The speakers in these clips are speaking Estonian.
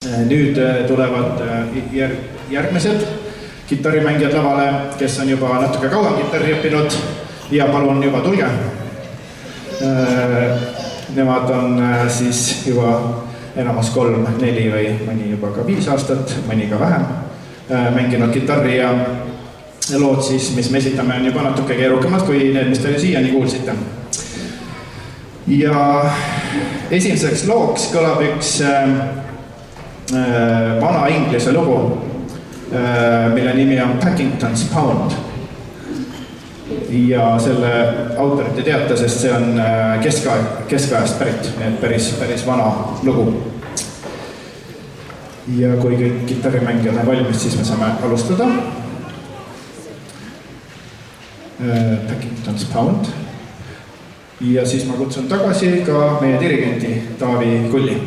Nüüd tulevad järgmised kitarrimängijad lavale, kes on juba natuke kauem kitarri õppinud ja palun juba tulge. Nemad on siis juba enamus 3, 4 või mõni juba ka 5 aastat, mõni ka vähem mänginud kitarri ja lood siis, mis me esitame, on juba natuke keerukamad kui need, mis te siiani kuulsite. Ja esimeseks looks kõlab üks vana inglise lugu, mille nimi on Packington's Pound. Ja selle autorit ei teata, sest see on keskajast pärit, nii et päris vana lugu. Ja kui kõik kitarrimängijad on valmis, siis me saame alustada. Packington's Pound. Ja siis ma kutsun tagasi ka meie dirigenti Taavi Kulli.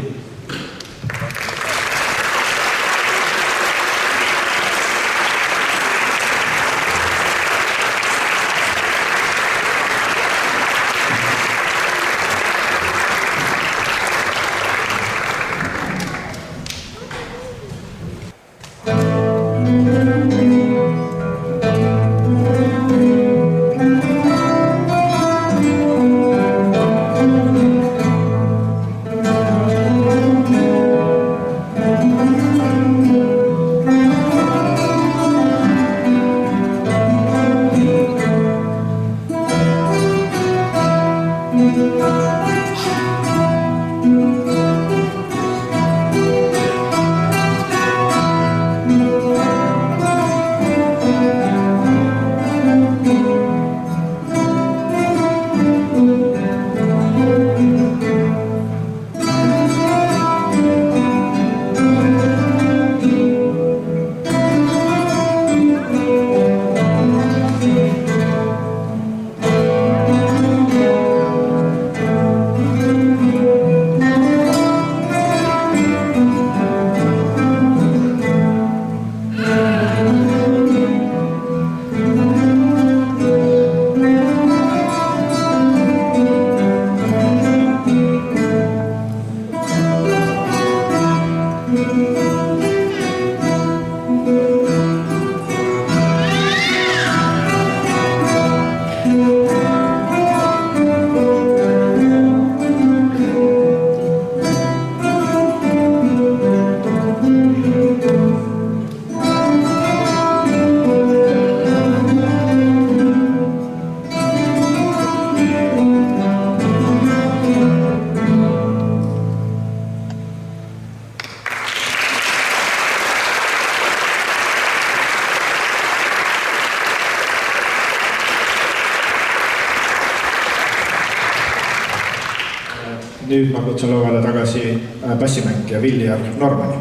Nüüd ma kutsun lavale tagasi bassimängija Viljar Normani.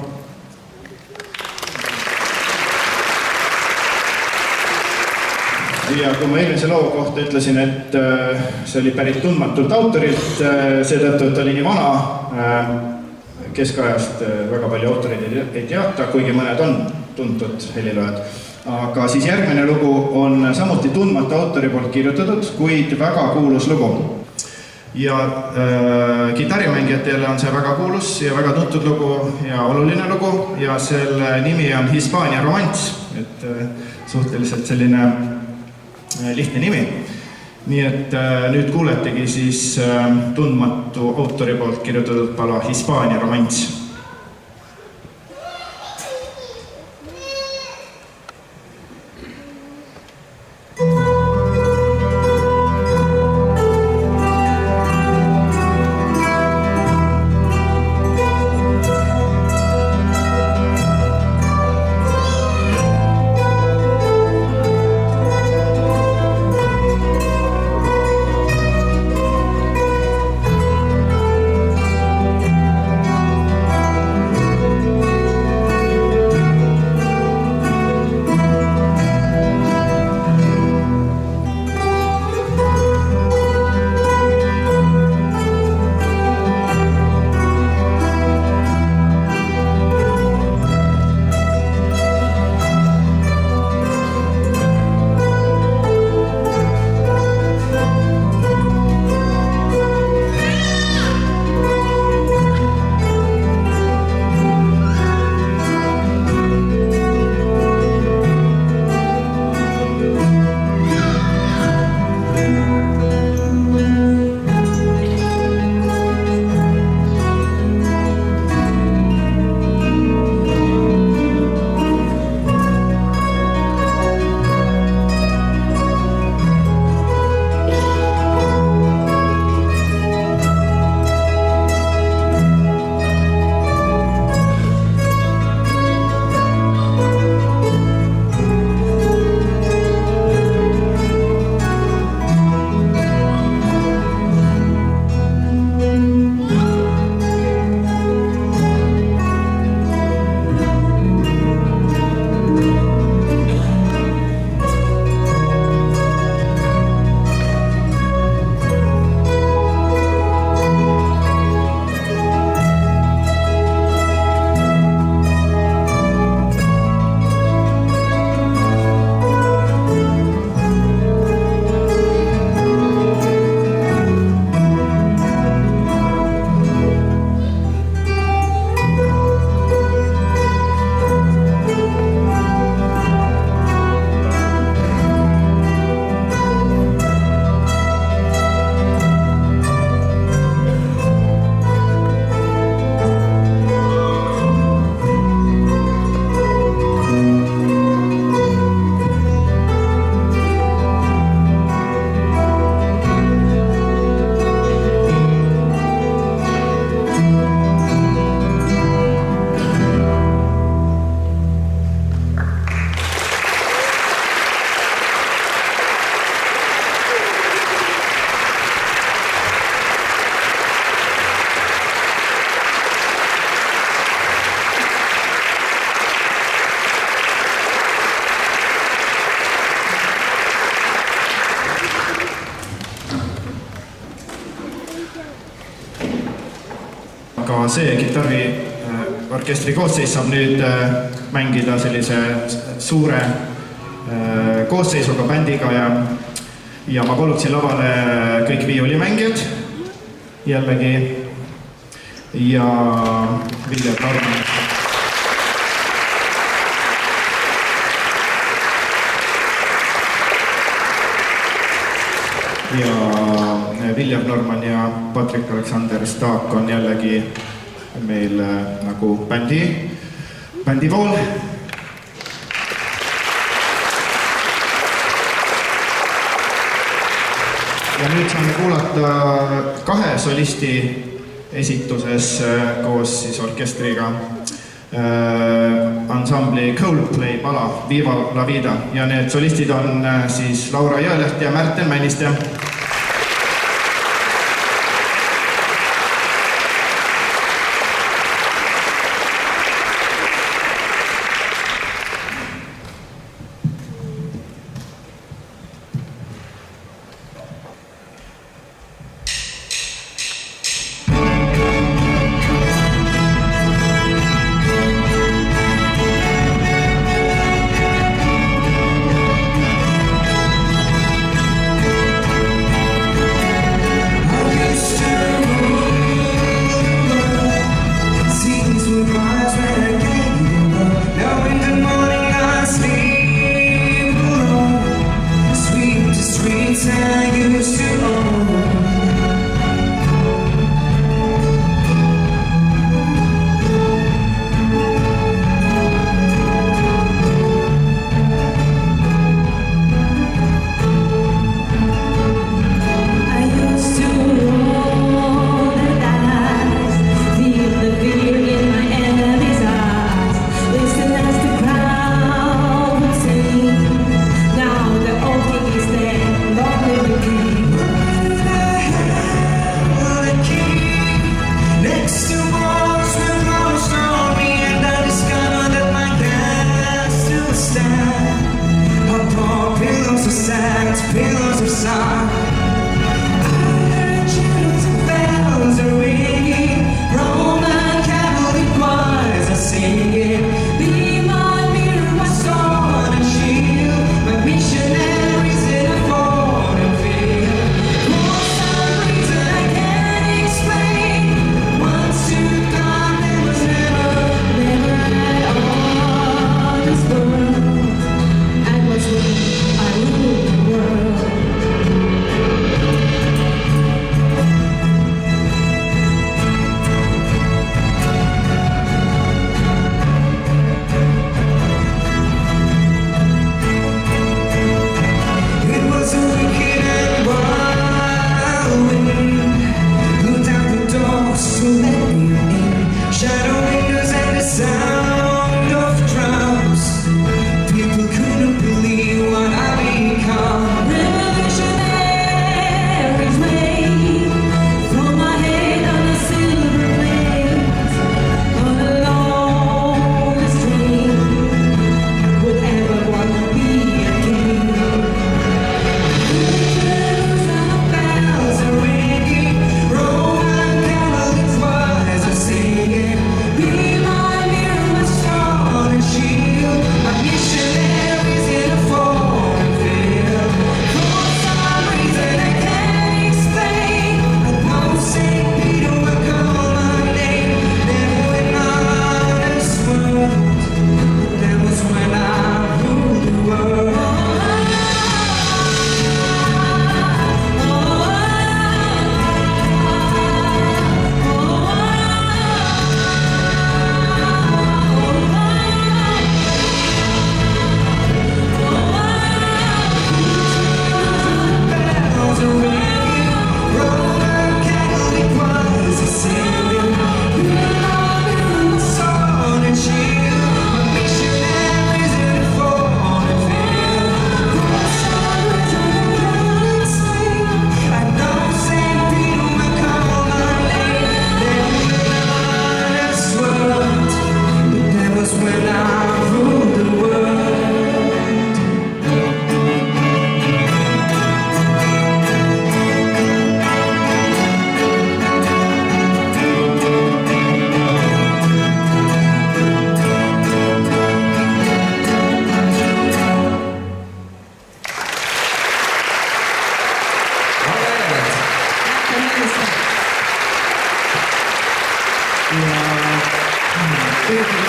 Ja kui ma eelmise loo kohta ütlesin, et see oli pärit tundmatult autorilt, seetõttu, et oli nii vana, keskajast väga palju autorid ei teata, kuigi mõned on tuntud helilojad. Aga siis järgmine lugu on samuti tundmatu autori poolt kirjutatud, kuid väga kuulus lugu. Ja kitarrimängijatele on see väga kuulus ja väga tuntud lugu ja oluline lugu ja selle nimi on Hispaania romants, et suhteliselt selline lihtne nimi. Nii et nüüd kuuletegi siis tundmatu autori poolt kirjutatud pala Hispaania romants. see kitarriorkestri koosseis saab nüüd mängida sellise suure koosseisuga bändiga ja ma paluksin lavale kõik viiulimängijad jällegi ja Viljar Norman. Ja Viljar Norman ja Patrik Aleksander Staak on jällegi meil nagu bändi pool. Ja nüüd saame kuulata kahe solisti esituses koos siis orkestriga ansambli Coldplay pala Viva la Vida ja need solistid on siis Laura Jõeleht ja Märten Männiste.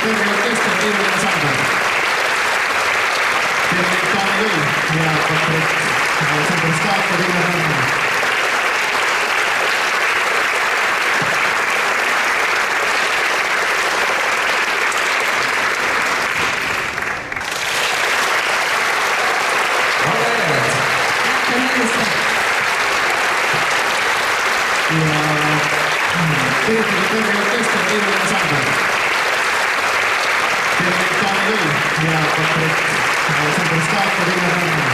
Kõrgeorkester, Tiiru ansambel. Terveid daami küll ja Patrik Sõbristaator Ilma Nõmme. Ja kõrgeorkester, Tiiru ansambel. Terveid daami küll ja Patrik Sõbristaator Ilma Nõmme.